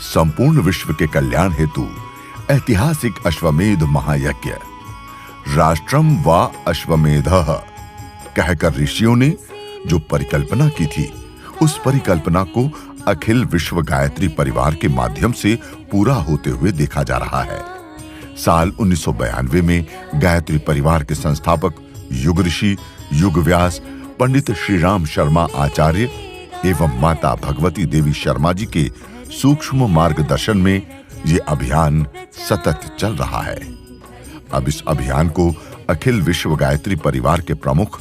संपूर्ण विश्व के कल्याण हेतु ऐतिहासिक अश्वमेध महायज्ञ। राष्ट्रम व अश्वमेधः कहकर ऋषियों ने जो परिकल्पना की थी, उस परिकल्पना को अखिल विश्व गायत्री परिवार के माध्यम से पूरा होते हुए देखा जा रहा है। साल 1992 में गायत्री परिवार के संस्थापक युग ऋषि युग व्यास पंडित श्री राम शर्मा आचार्य एवं माता भगवती देवी शर्मा जी के सूक्ष्म मार्गदर्शन में ये अभियान सतत चल रहा है। अब इस अभियान को अखिल विश्व गायत्री परिवार के प्रमुख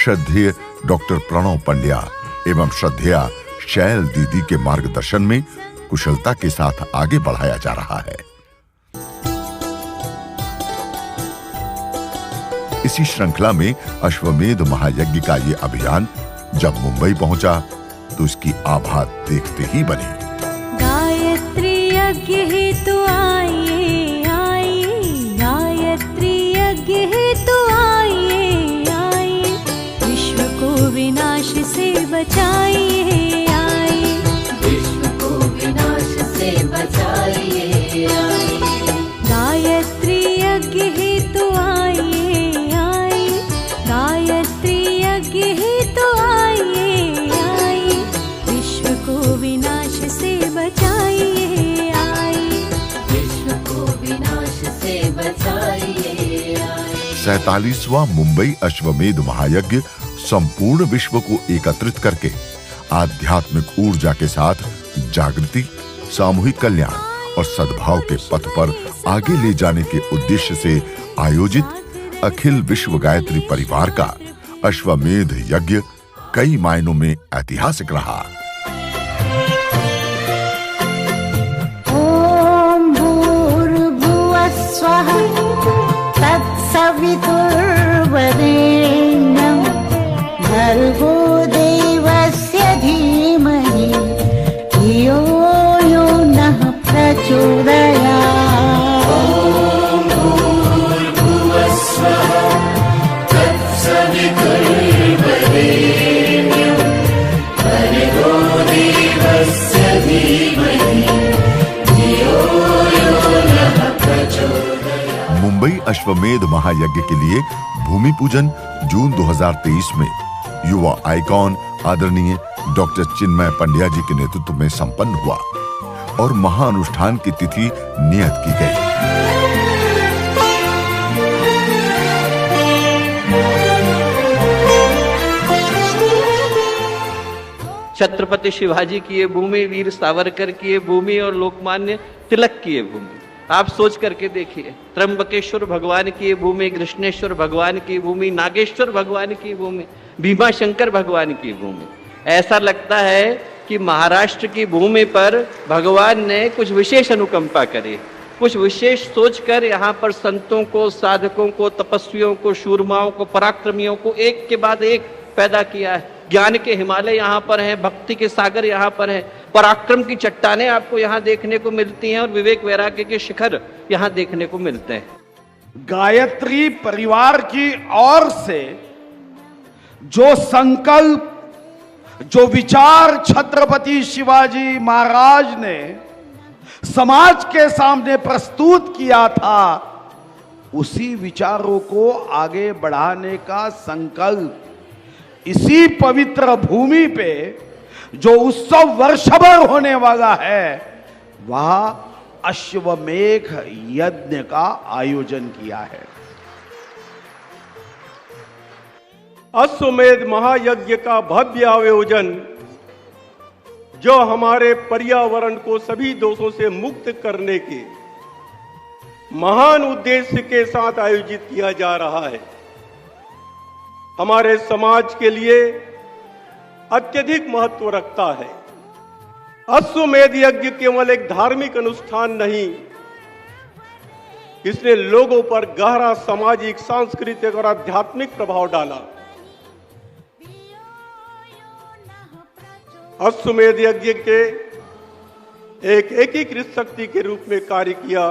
श्रद्धेय डॉक्टर प्रणव पंड्या एवं श्रद्धेया शैल दीदी के मार्गदर्शन में कुशलता के साथ आगे बढ़ाया जा रहा है। इसी श्रृंखला में अश्वमेध महायज्ञ का ये अभियान जब मुंबई पहुंचा तो इसकी आभा देखते ही बनी। गायत्री यज्ञ हेतु आइए आइए, गायत्री यज्ञ हेतु आइए आइए, विश्व को विनाश से बचाइए आइए, विश्व को विनाश से बचाइए आइए। गायत्री यज्ञ हेतु आइए आइए, गायत्री यज्ञ हेतु आइए आइए, विश्व को विनाश से बचाइए आइए, विश्व को विनाश से बचाइए आइए। 47वां मुंबई अश्वमेध महायज्ञ संपूर्ण विश्व को एकत्रित करके आध्यात्मिक ऊर्जा के साथ जागृति, सामूहिक कल्याण और सद्भाव के पथ पर आगे ले जाने के उद्देश्य से आयोजित अखिल विश्व गायत्री परिवार का अश्वमेध यज्ञ कई मायनों में ऐतिहासिक रहा। ओम भूर्भुवः स्वः तत्सवितुर्वरेण्यं भर्गो देवस्य धीमहि धियो यो नः प्रचोदयात्। ओम भूर्भुवः स्वः तत्सवितुर्वरेण्यं भर्गो देवस्य धीमहि धियो यो नः प्रचोदयात्। मुंबई अश्वमेध महायज्ञ के लिए भूमि पूजन जून 2023 में युवा आइकॉन आदरणीय डॉक्टर चिन्मय पंड्या जी के नेतृत्व में संपन्न हुआ और महाअनुष्ठान की तिथि नियत की गई। छत्रपति शिवाजी की ये भूमि, वीर सावरकर की ये भूमि और लोकमान्य तिलक की ये भूमि, आप सोच करके देखिए। त्र्यंबकेश्वर भगवान की ये भूमि, कृष्णेश्वर भगवान की भूमि, नागेश्वर भगवान की भूमि, भीमाशंकर भगवान की भूमि। ऐसा लगता है कि महाराष्ट्र की भूमि पर भगवान ने कुछ विशेष अनुकंपा करी, कुछ विशेष सोचकर यहाँ पर संतों को, साधकों को, तपस्वियों को, शूरमाओं को, पराक्रमियों को एक के बाद एक पैदा किया है। ज्ञान के हिमालय यहाँ पर हैं, भक्ति के सागर यहाँ पर हैं, पराक्रम की चट्टानें आपको यहाँ देखने को मिलती हैं और विवेक वैराग्य के शिखर यहाँ देखने को मिलते हैं। गायत्री परिवार की ओर से जो संकल्प, जो विचार छत्रपति शिवाजी महाराज ने समाज के सामने प्रस्तुत किया था, उसी विचारों को आगे बढ़ाने का संकल्प इसी पवित्र भूमि पे जो उत्सव वर्षभर होने वाला है, वह अश्वमेध यज्ञ का आयोजन किया है। अश्वमेध महायज्ञ का भव्य आयोजन जो हमारे पर्यावरण को सभी दोषों से मुक्त करने के महान उद्देश्य के साथ आयोजित किया जा रहा है, हमारे समाज के लिए अत्यधिक महत्व रखता है। अश्वमेध यज्ञ केवल एक धार्मिक अनुष्ठान नहीं, इसने लोगों पर गहरा सामाजिक, सांस्कृतिक और आध्यात्मिक प्रभाव डाला। अश्वमेध यज्ञ के एक एकीकृत शक्ति के रूप में कार्य किया,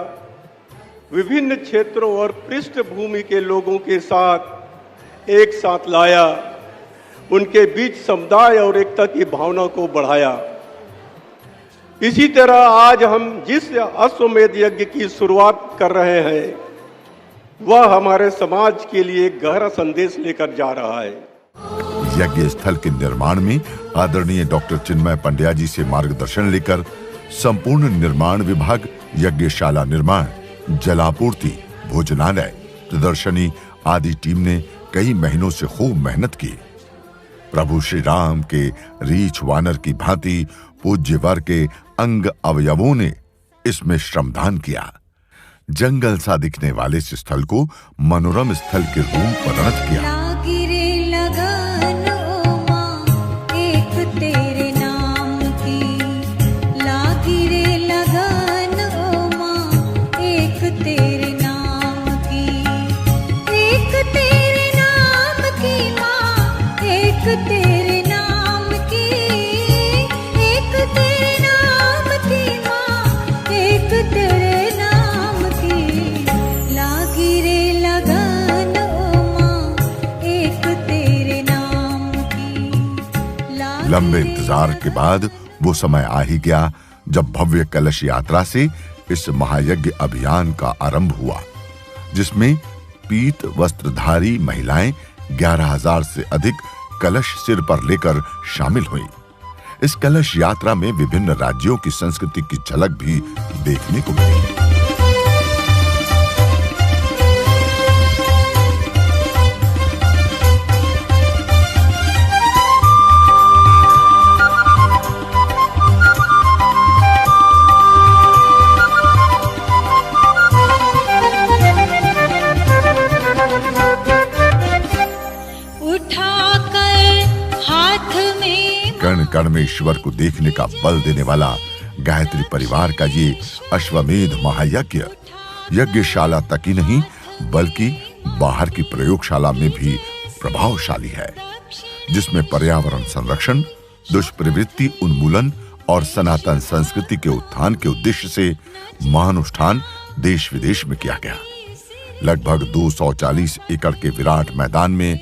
विभिन्न क्षेत्रों और पृष्ठभूमि के लोगों के साथ एक साथ लाया, उनके बीच समुदाय और एकता की भावना को बढ़ाया। इसी तरह आज हम जिस अश्वमेध यज्ञ की शुरुआत कर रहे हैं वह हमारे समाज के लिए गहरा संदेश लेकर जा रहा है। यज्ञ स्थल के निर्माण में आदरणीय डॉक्टर चिन्मय पंड्या जी से मार्गदर्शन लेकर संपूर्ण निर्माण विभाग, यज्ञशाला निर्माण, जलापूर्ति, भोजनालय, प्रदर्शनी आदि टीम ने कई महीनों से खूब मेहनत की। प्रभु श्री राम के रीछ वानर की भांति पूज्य वर के अंग अवयवों ने इसमें श्रमदान किया। जंगल सा दिखने वाले इस स्थल को मनोरम स्थल के रूप परिणत किया। लंबे इंतजार के बाद वो समय आ ही गया जब भव्य कलश यात्रा से इस महायज्ञ अभियान का आरंभ हुआ, जिसमें पीत वस्त्रधारी महिलाएं 11,000 से अधिक कलश सिर पर लेकर शामिल हुई। इस कलश यात्रा में विभिन्न राज्यों की संस्कृति की झलक भी देखने को मिली। कण कण में ईश्वर को देखने का बल देने वाला गायत्री परिवार का ये अश्वमेध महायज्ञ यज्ञशाला तक ही नहीं बल्कि बाहर की प्रयोगशाला में भी प्रभावशाली है, जिसमें पर्यावरण संरक्षण, दुष्प्रवृत्ति उन्मूलन और सनातन संस्कृति के उत्थान के उद्देश्य से महानुष्ठान देश विदेश में किया गया। लगभग 240 एकड़ के विराट मैदान में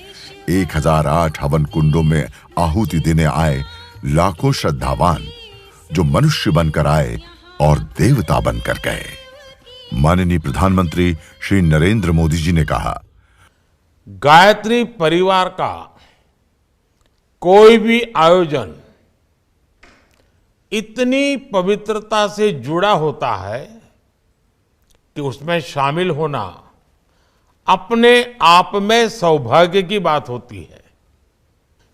1008 हवन कुंडों में आहुति देने आए लाखों श्रद्धावान जो मनुष्य बनकर आए और देवता बनकर गए। माननीय प्रधानमंत्री श्री नरेंद्र मोदी जी ने कहा, गायत्री परिवार का कोई भी आयोजन इतनी पवित्रता से जुड़ा होता है कि उसमें शामिल होना अपने आप में सौभाग्य की बात होती है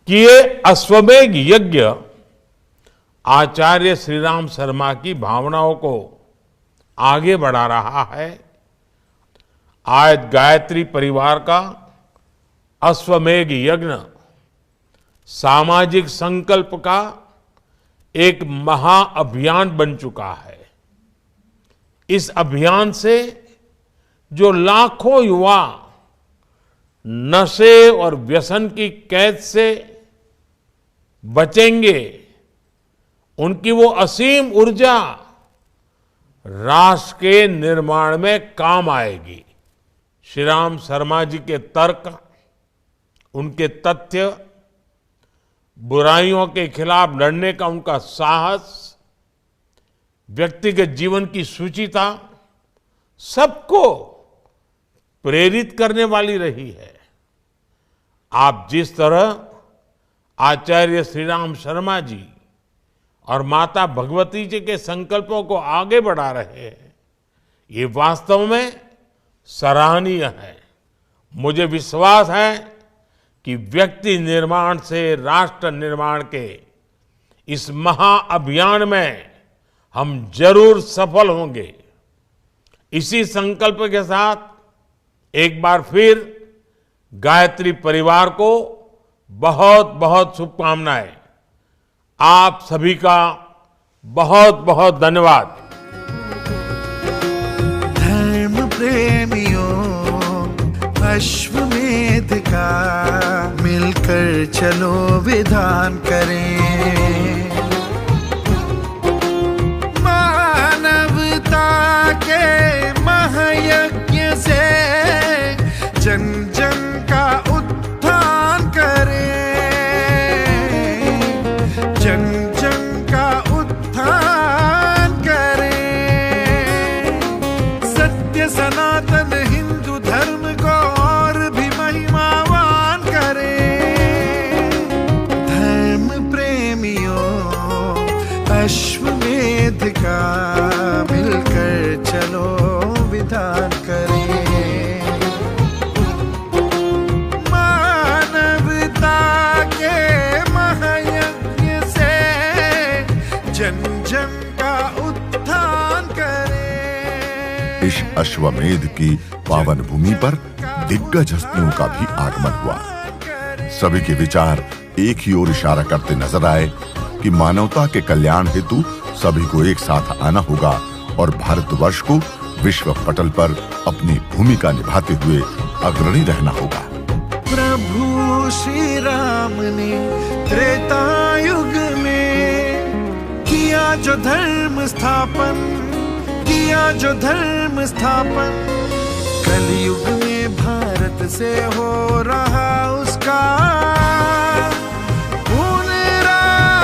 कि ये अश्वमेध यज्ञ आचार्य श्री राम शर्मा की भावनाओं को आगे बढ़ा रहा है। आज गायत्री परिवार का अश्वमेध यज्ञ सामाजिक संकल्प का एक महाअभियान बन चुका है। इस अभियान से जो लाखों युवा नशे और व्यसन की कैद से बचेंगे, उनकी वो असीम ऊर्जा राष्ट्र के निर्माण में काम आएगी। श्री राम शर्मा जी के तर्क, उनके तथ्य, बुराइयों के खिलाफ लड़ने का उनका साहस, व्यक्तिगत जीवन की शुचिता सबको प्रेरित करने वाली रही है। आप जिस तरह आचार्य श्री राम शर्मा जी और माता भगवती जी के संकल्पों को आगे बढ़ा रहे हैं, ये वास्तव में सराहनीय है। मुझे विश्वास है कि व्यक्ति निर्माण से राष्ट्र निर्माण के इस महाअभियान में हम जरूर सफल होंगे। इसी संकल्प के साथ एक बार फिर गायत्री परिवार को बहुत बहुत शुभकामनाएं। आप सभी का बहुत बहुत धन्यवाद। धर्म प्रेमियों, अश्वमेध का मिलकर चलो विधान करें। मानवता के महायज्ञ से जन जन का उत्थान करें, जन जन का उत्थान चलो विधान करे। मानवता के महायज्ञ से जन जन का उत्थान करे। इस अश्वमेध की पावन भूमि पर दिग्गज हस्तियों का भी आगमन हुआ। सभी के विचार एक ही ओर इशारा करते नजर आए कि मानवता के कल्याण हेतु सभी को एक साथ आना होगा और भारतवर्ष को विश्व पटल पर अपनी भूमिका निभाते हुए अग्रणी रहना होगा। प्रभु श्री राम ने त्रेता युग में किया जो धर्म स्थापन, किया जो धर्म स्थापन, कलयुग में भारत से हो रहा उसका पुनरावर्तन,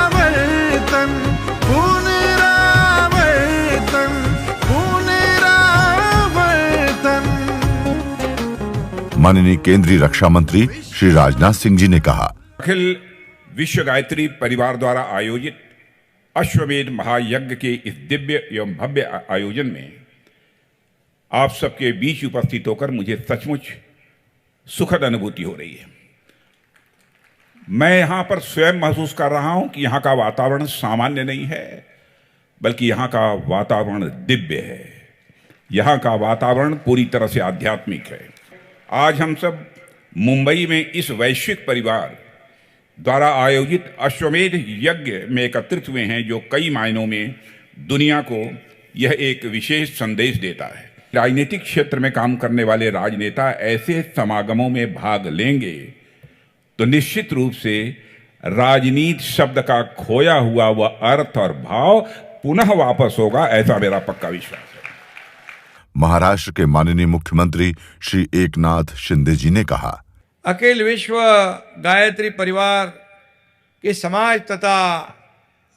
पुनरावर्तन, पुनरावर्तन। माननीय केंद्रीय रक्षा मंत्री श्री राजनाथ सिंह जी ने कहा, अखिल विश्व गायत्री परिवार द्वारा आयोजित अश्वमेध महायज्ञ के इस दिव्य एवं भव्य आयोजन में आप सबके बीच उपस्थित होकर मुझे सचमुच सुखद अनुभूति हो रही है। मैं यहां पर स्वयं महसूस कर रहा हूं कि यहां का वातावरण सामान्य नहीं है, बल्कि यहां का वातावरण दिव्य है। यहां का वातावरण पूरी तरह से आध्यात्मिक है। आज हम सब मुंबई में इस वैश्विक परिवार द्वारा आयोजित अश्वमेध यज्ञ में एकत्रित हुए हैं, जो कई मायनों में दुनिया को यह एक विशेष संदेश देता है। राजनीतिक क्षेत्र में काम करने वाले राजनेता ऐसे समागमों में भाग लेंगे तो निश्चित रूप से राजनीति शब्द का खोया हुआ वह अर्थ और भाव पुनः वापस होगा, ऐसा मेरा पक्का विश्वास है। महाराष्ट्र के माननीय मुख्यमंत्री श्री एकनाथ शिंदे जी ने कहा, अखिल विश्व गायत्री परिवार के समाज तथा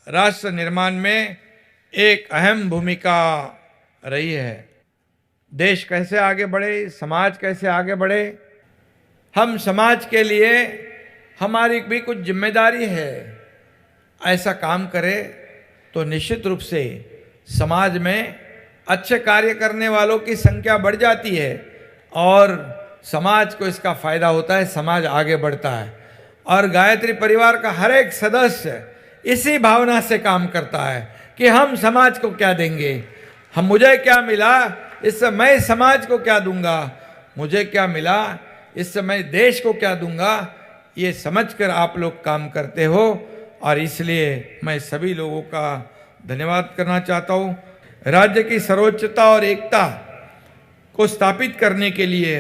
राष्ट्र निर्माण में एक अहम भूमिका रही है। देश कैसे आगे बढ़े, समाज कैसे आगे बढ़े, हम समाज के लिए हमारी भी कुछ जिम्मेदारी है। ऐसा काम करें तो निश्चित रूप से समाज में अच्छे कार्य करने वालों की संख्या बढ़ जाती है और समाज को इसका फायदा होता है, समाज आगे बढ़ता है। और गायत्री परिवार का हर एक सदस्य इसी भावना से काम करता है कि हम समाज को क्या देंगे, हम मुझे क्या मिला इससे मैं समाज को क्या दूंगा, मुझे क्या मिला इससे मैं देश को क्या दूंगा, ये समझकर आप लोग काम करते हो। और इसलिए मैं सभी लोगों का धन्यवाद करना चाहता हूँ। राज्य की सर्वोच्चता और एकता को स्थापित करने के लिए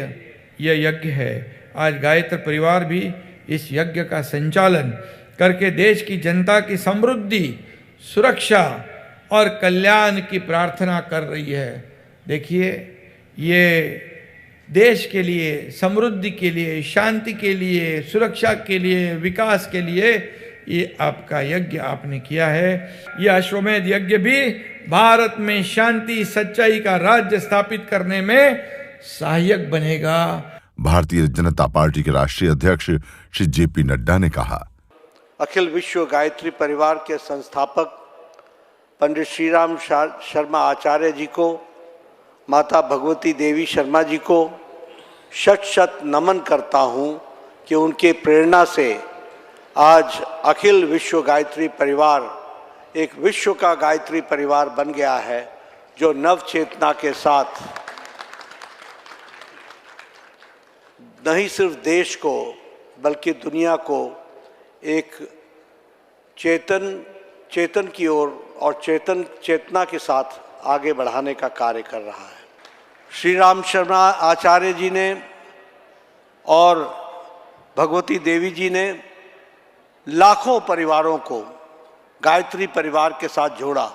यह यज्ञ है। आज गायत्री परिवार भी इस यज्ञ का संचालन करके देश की जनता की समृद्धि, सुरक्षा और कल्याण की प्रार्थना कर रही है। देखिए, ये देश के लिए, समृद्धि के लिए, शांति के लिए, सुरक्षा के लिए, विकास के लिए ये आपका यज्ञ आपने किया है। यह अश्वमेध यज्ञ भी भारत में शांति, सच्चाई का राज्य स्थापित करने में सहायक बनेगा। भारतीय जनता पार्टी के राष्ट्रीय अध्यक्ष श्री जेपी नड्डा ने कहा, अखिल विश्व गायत्री परिवार के संस्थापक पंडित श्रीराम शर्मा आचार्य जी को, माता भगवती देवी शर्मा जी को शत शत नमन करता हूं कि उनके प्रेरणा से आज अखिल विश्व गायत्री परिवार एक विश्व का गायत्री परिवार बन गया है, जो नव चेतना के साथ नहीं सिर्फ देश को बल्कि दुनिया को एक चेतन की ओर और चेतना के साथ आगे बढ़ाने का कार्य कर रहा है। श्री राम शर्मा आचार्य जी ने और भगवती देवी जी ने लाखों परिवारों को गायत्री परिवार के साथ जोड़ा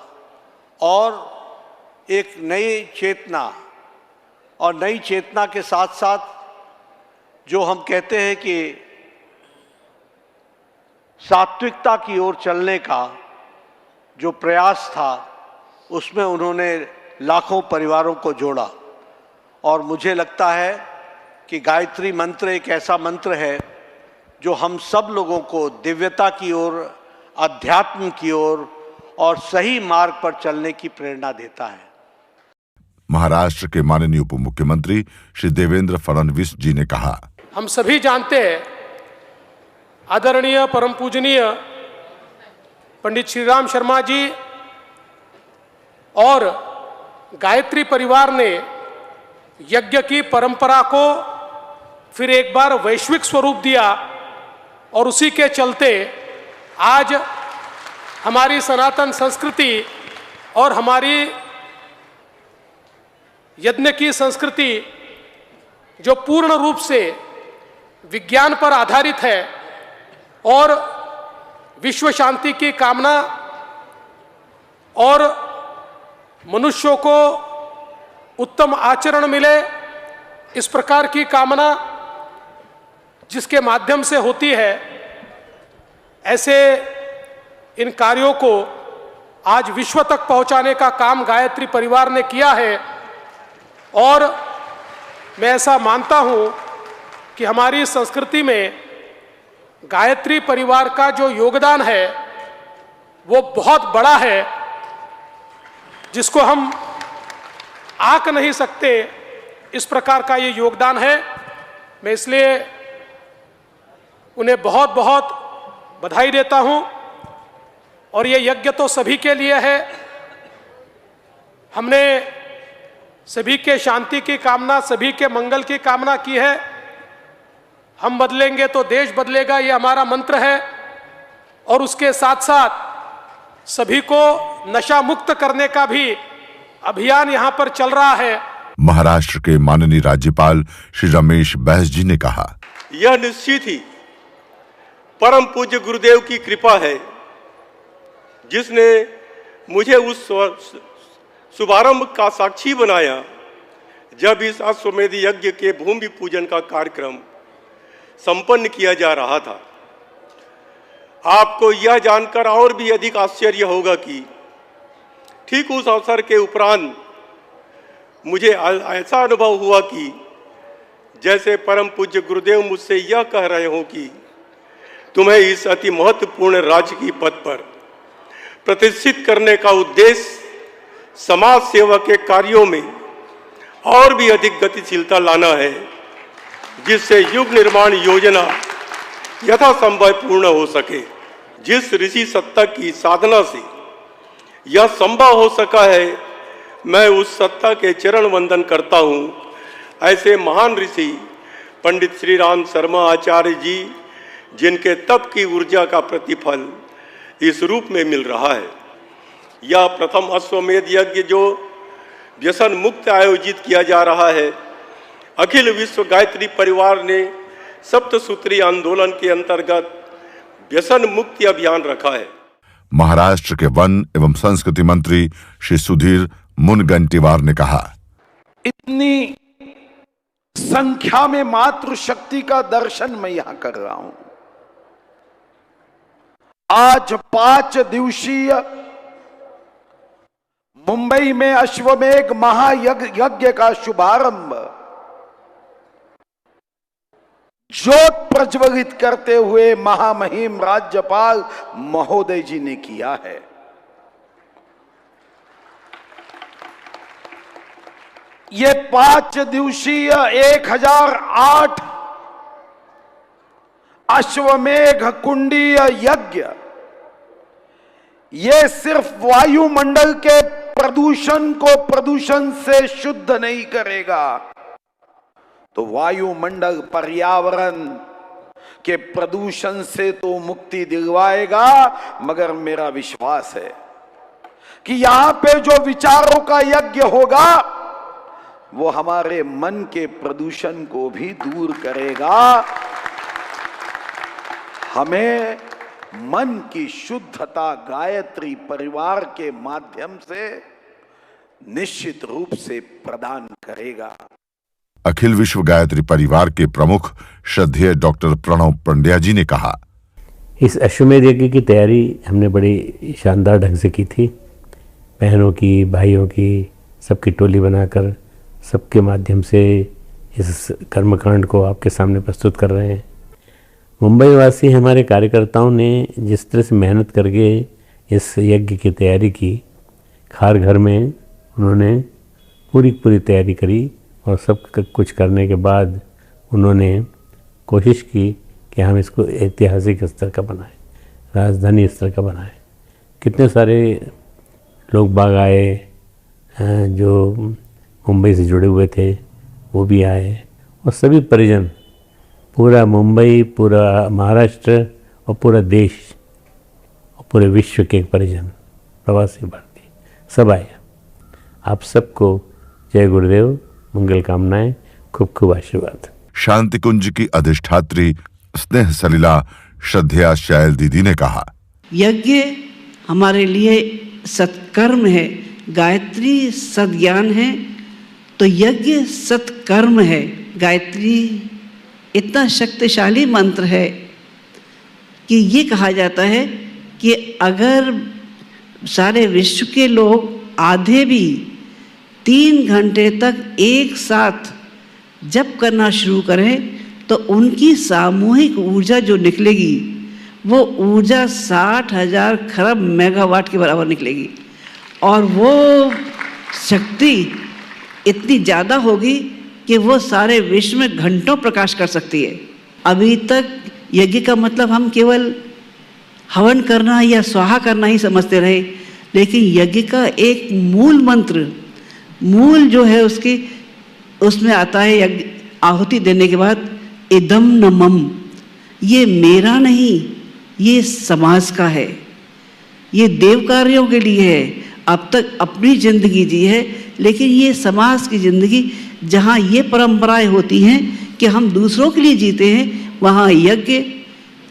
और एक नई चेतना, और नई चेतना के साथ साथ जो हम कहते हैं कि सात्विकता की ओर चलने का जो प्रयास था, उसमें उन्होंने लाखों परिवारों को जोड़ा। और मुझे लगता है कि गायत्री मंत्र एक ऐसा मंत्र है जो हम सब लोगों को दिव्यता की ओर, अध्यात्म की ओर और सही मार्ग पर चलने की प्रेरणा देता है। महाराष्ट्र के माननीय उप मुख्यमंत्री श्री देवेंद्र फडणवीस जी ने कहा, हम सभी जानते हैं आदरणीय परम पूजनीय पंडित श्रीराम शर्मा जी और गायत्री परिवार ने यज्ञ की परंपरा को फिर एक बार वैश्विक स्वरूप दिया और उसी के चलते आज हमारी सनातन संस्कृति और हमारी यज्ञ की संस्कृति जो पूर्ण रूप से विज्ञान पर आधारित है और विश्व शांति की कामना और मनुष्यों को उत्तम आचरण मिले इस प्रकार की कामना जिसके माध्यम से होती है, ऐसे इन कार्यों को आज विश्व तक पहुंचाने का काम गायत्री परिवार ने किया है। और मैं ऐसा मानता हूं कि हमारी संस्कृति में गायत्री परिवार का जो योगदान है वो बहुत बड़ा है, जिसको हम आंक नहीं सकते, इस प्रकार का ये योगदान है। मैं इसलिए उन्हें बहुत बहुत बधाई देता हूं। और ये यज्ञ तो सभी के लिए है। हमने सभी के शांति की कामना, सभी के मंगल की कामना की है। हम बदलेंगे तो देश बदलेगा, ये हमारा मंत्र है। और उसके साथ साथ सभी को नशा मुक्त करने का भी अभियान यहां पर चल रहा है। महाराष्ट्र के माननीय राज्यपाल श्री रमेश बैस जी ने कहा, यह निश्चित ही परम पूज्य गुरुदेव की कृपा है जिसने मुझे उस शुभारंभ का साक्षी बनाया जब इस अश्वमेध यज्ञ के भूमि पूजन का कार्यक्रम संपन्न किया जा रहा था। आपको यह जानकर और भी अधिक आश्चर्य होगा कि ठीक उस अवसर के उपरांत मुझे ऐसा अनुभव हुआ कि जैसे परम पूज्य गुरुदेव मुझसे यह कह रहे हो कि तुम्हें इस अति महत्वपूर्ण राजकीय पद पर प्रतिष्ठित करने का उद्देश्य समाज सेवा के कार्यों में और भी अधिक गतिशीलता लाना है, जिससे युग निर्माण योजना यथासंभव पूर्ण हो सके। जिस ऋषि सत्ता की साधना से यह संभव हो सका है, मैं उस सत्ता के चरण वंदन करता हूँ। ऐसे महान ऋषि पंडित श्री राम शर्मा आचार्य जी, जिनके तप की ऊर्जा का प्रतिफल इस रूप में मिल रहा है। यह प्रथम अश्वमेध यज्ञ जो व्यसन मुक्त आयोजित किया जा रहा है, अखिल विश्व गायत्री परिवार ने सप्तसूत्री आंदोलन के अंतर्गत व्यसन मुक्ति अभियान रखा है। महाराष्ट्र के वन एवं संस्कृति मंत्री श्री सुधीर मुनगंटीवार ने कहा, इतनी संख्या में मातृशक्ति का दर्शन मैं यहां कर रहा हूं। आज 5 दिवसीय मुंबई में अश्वमेध महायज्ञ का शुभारंभ ज्योत प्रज्वलित करते हुए महामहिम राज्यपाल महोदय जी ने किया है। ये 5 दिवसीय 1008 अश्वमेध कुंडीय यज्ञ ये सिर्फ वायुमंडल के प्रदूषण को प्रदूषण से शुद्ध नहीं करेगा, तो वायुमंडल पर्यावरण के प्रदूषण से तो मुक्ति दिलवाएगा। मगर मेरा विश्वास है कि यहां पे जो विचारों का यज्ञ होगा वो हमारे मन के प्रदूषण को भी दूर करेगा। हमें मन की शुद्धता गायत्री परिवार के माध्यम से निश्चित रूप से प्रदान करेगा। अखिल विश्व गायत्री परिवार के प्रमुख श्रद्धेय डॉक्टर प्रणव पंड्या जी ने कहा, इस अश्वमेध यज्ञ की तैयारी हमने बड़ी शानदार ढंग से की थी। बहनों की, भाइयों की, सबकी टोली बनाकर सबके माध्यम से इस कर्मकांड को आपके सामने प्रस्तुत कर रहे हैं। मुंबई वासी हमारे कार्यकर्ताओं ने जिस तरह से मेहनत करके इस यज्ञ की तैयारी की, खार घर में उन्होंने पूरी तैयारी करी और सब कुछ करने के बाद उन्होंने कोशिश की कि हम इसको ऐतिहासिक स्तर का बनाएं, राजधानी स्तर का बनाएं। कितने सारे लोग बाग आए जो मुंबई से जुड़े हुए थे, वो भी आए, और सभी परिजन, पूरा मुंबई, पूरा महाराष्ट्र और पूरा देश और पूरे विश्व के परिजन, प्रवासी भारतीय सब आए। आप सबको जय गुरुदेव, मंगल कामनाएं, खूब खूब आशीर्वाद। शांति कुंज की अधिष्ठात्री स्नेह सलिला श्रद्धेया शैल दीदी ने कहा, यज्ञ हमारे लिए सत्कर्म है, गायत्री सद्ज्ञान है, तो यज्ञ सत्कर्म है। गायत्री इतना शक्तिशाली मंत्र है कि ये कहा जाता है कि अगर सारे विश्व के लोग आधे भी 3 घंटे तक एक साथ जप करना शुरू करें तो उनकी सामूहिक ऊर्जा जो निकलेगी वो ऊर्जा 60,000 खरब मेगावाट के बराबर निकलेगी, और वो शक्ति इतनी ज़्यादा होगी कि वो सारे विश्व में घंटों प्रकाश कर सकती है। अभी तक यज्ञ का मतलब हम केवल हवन करना या स्वाहा करना ही समझते रहे, लेकिन यज्ञ का एक मूल मंत्र, मूल जो है उसकी, उसमें आता है यज्ञ आहुति देने के बाद इदम न मम, ये मेरा नहीं, ये समाज का है, ये देव कार्यों के लिए है। अब तक अपनी जिंदगी जी है, लेकिन ये समाज की जिंदगी जहाँ ये परंपराएं होती हैं कि हम दूसरों के लिए जीते हैं, वहाँ यज्ञ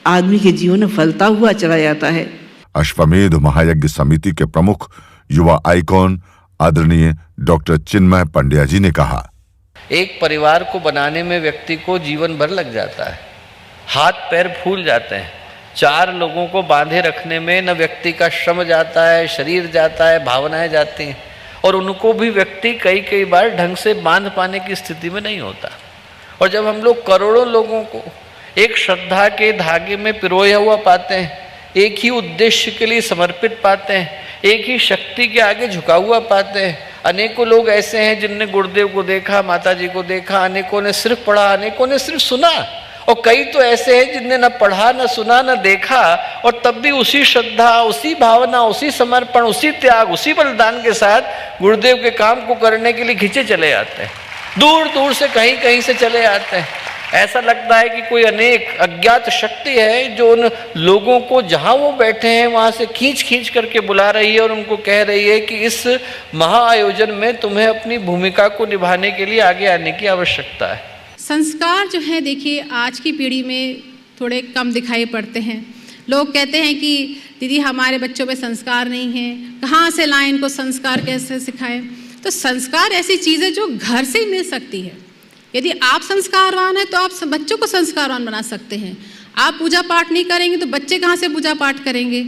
आदमी के जीवन में फलता हुआ चला जाता है। अश्वमेध महायज्ञ समिति के प्रमुख युवा आइकॉन आदरणीय डॉक्टर चिन्मय पंड्या जी ने कहा, एक परिवार को बनाने में व्यक्ति को जीवन भर लग जाता है, हाथ पैर फूल जाते हैं। 4 लोगों को बांधे रखने में न व्यक्ति का श्रम जाता है, शरीर जाता है, भावनाएं जाती हैं, और उनको भी व्यक्ति कई बार ढंग से बांध पाने की स्थिति में नहीं होता। और जब हम लोग करोड़ों लोगों को एक श्रद्धा के धागे में पिरोया हुआ पाते हैं, एक ही उद्देश्य के लिए समर्पित पाते हैं, एक ही शक्ति के आगे झुका हुआ पाते हैं। अनेकों लोग ऐसे हैं जिनने गुरुदेव को देखा, माता जी को देखा, अनेकों ने सिर्फ पढ़ा, अनेकों ने सिर्फ सुना, और कई तो ऐसे हैं जिनने न पढ़ा, न सुना, न देखा, और तब भी उसी श्रद्धा, उसी भावना, उसी समर्पण, उसी त्याग, उसी बलिदान के साथ गुरुदेव के काम को करने के लिए खींचे चले जाते हैं। दूर दूर से कहीं से चले आते हैं। ऐसा लगता है कि कोई अनेक अज्ञात शक्ति है जो उन लोगों को जहां वो बैठे हैं वहां से खींच करके बुला रही है और उनको कह रही है कि इस महाआयोजन में तुम्हें अपनी भूमिका को निभाने के लिए आगे आने की आवश्यकता है। संस्कार जो है, देखिए आज की पीढ़ी में थोड़े कम दिखाई पड़ते हैं। लोग कहते हैं कि दीदी हमारे बच्चों में संस्कार नहीं है, कहाँ से लाएं इनको संस्कार, कैसे सिखाएं। तो संस्कार ऐसी चीज़ है जो घर से ही मिल सकती है। यदि आप संस्कारवान हैं तो आप बच्चों को संस्कारवान बना सकते हैं। आप पूजा पाठ नहीं करेंगे तो बच्चे कहाँ से पूजा पाठ करेंगे,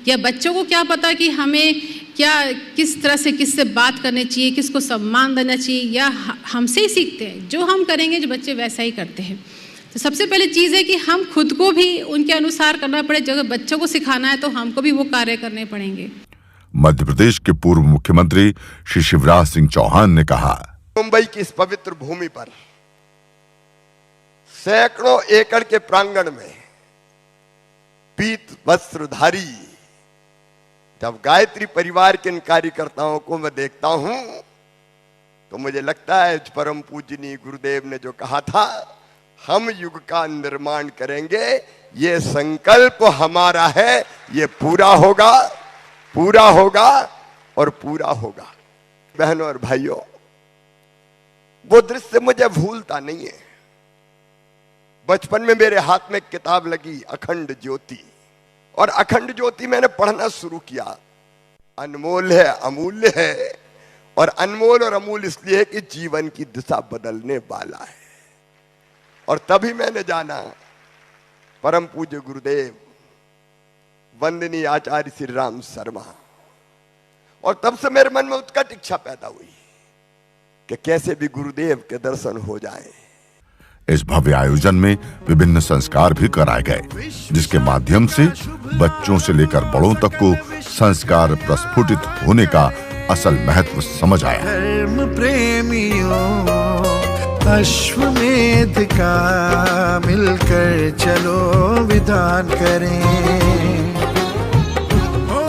या बच्चों को क्या पता कि हमें क्या, किस तरह से किससे बात करनी चाहिए, किसको सम्मान देना चाहिए, या हमसे ही सीखते हैं। जो हम करेंगे जो बच्चे वैसा ही करते हैं। तो सबसे पहले चीज़ है कि हम खुद को भी उनके अनुसार करना पड़े। जब बच्चों को सिखाना है तो हमको भी वो कार्य करने पड़ेंगे। मध्य प्रदेश के पूर्व मुख्यमंत्री श्री शिवराज सिंह चौहान ने कहा, मुंबई की इस पवित्र भूमि पर सैकड़ों एकड़ के प्रांगण में पीत वस्त्रधारी जब गायत्री परिवार के इन कार्यकर्ताओं को मैं देखता हूं तो मुझे लगता है परम पूजनीय गुरुदेव ने जो कहा था, हम युग का निर्माण करेंगे, ये संकल्प हमारा है, ये पूरा होगा, पूरा होगा और पूरा होगा। बहनों और भाइयों, वो दृश्य मुझे भूलता नहीं है। बचपन में मेरे हाथ में किताब लगी अखंड ज्योति, और अखंड ज्योति मैंने पढ़ना शुरू किया। अनमोल है, अमूल्य है, और अनमोल और अमूल्य इसलिए है कि जीवन की दिशा बदलने वाला है। और तभी मैंने जाना परम पूज्य गुरुदेव वंदनीय आचार्य श्री राम शर्मा, और तब से मेरे मन में उत्कट इच्छा पैदा हुई कि कैसे भी गुरुदेव के दर्शन हो जाएं। इस भव्य आयोजन में विभिन्न संस्कार भी कराए गए, जिसके माध्यम से बच्चों से लेकर बड़ों तक को संस्कार प्रस्फुटित होने का असल महत्व समझ आया। धर्म प्रेमियों, अश्वमेध का मिलकर चलो विधान करें। ओ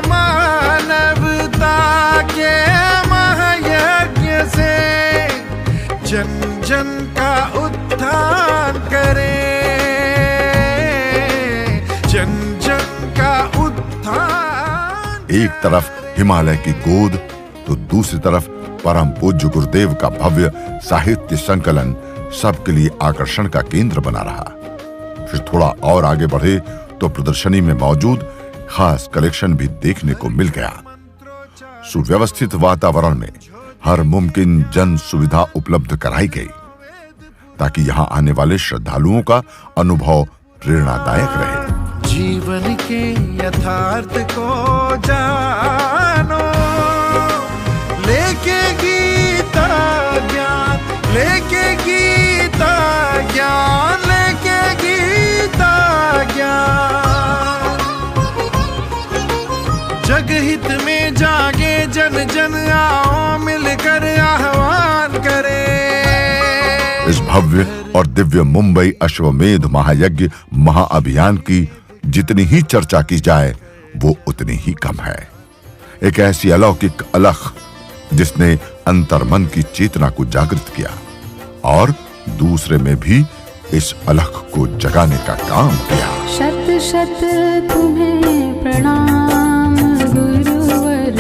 मानवता के महायज्ञ से जन जन का उत्थान करें, जन जन का उत्थान। एक तरफ हिमालय की गोद तो दूसरी तरफ परम पूज्य गुरुदेव का भव्य साहित्य संकलन सबके लिए आकर्षण का केंद्र बना रहा। फिर थोड़ा और आगे बढ़े तो प्रदर्शनी में मौजूद खास कलेक्शन भी देखने को मिल गया। सुव्यवस्थित वातावरण में हर मुमकिन जन सुविधा उपलब्ध कराई गई ताकि यहां आने वाले श्रद्धालुओं का अनुभव प्रेरणादायक रहे। जीवन के यथार्थ को जानो, लेके गीता ज्ञान, लेके गीता ज्ञान, लेके गीता ज्ञान। जगहित में जागे जन जन, आओ मिलकर आह्वान करें। इस भव्य और दिव्य मुंबई अश्वमेध महायज्ञ महाअभियान की जितनी ही चर्चा की जाए वो उतनी ही कम है। एक ऐसी अलौकिक अलख जिसने अंतर्मन की चेतना को जागृत किया और दूसरे में भी इस अलख को जगाने का काम किया। शत शत तुम्हें प्रणाम गुरुवर।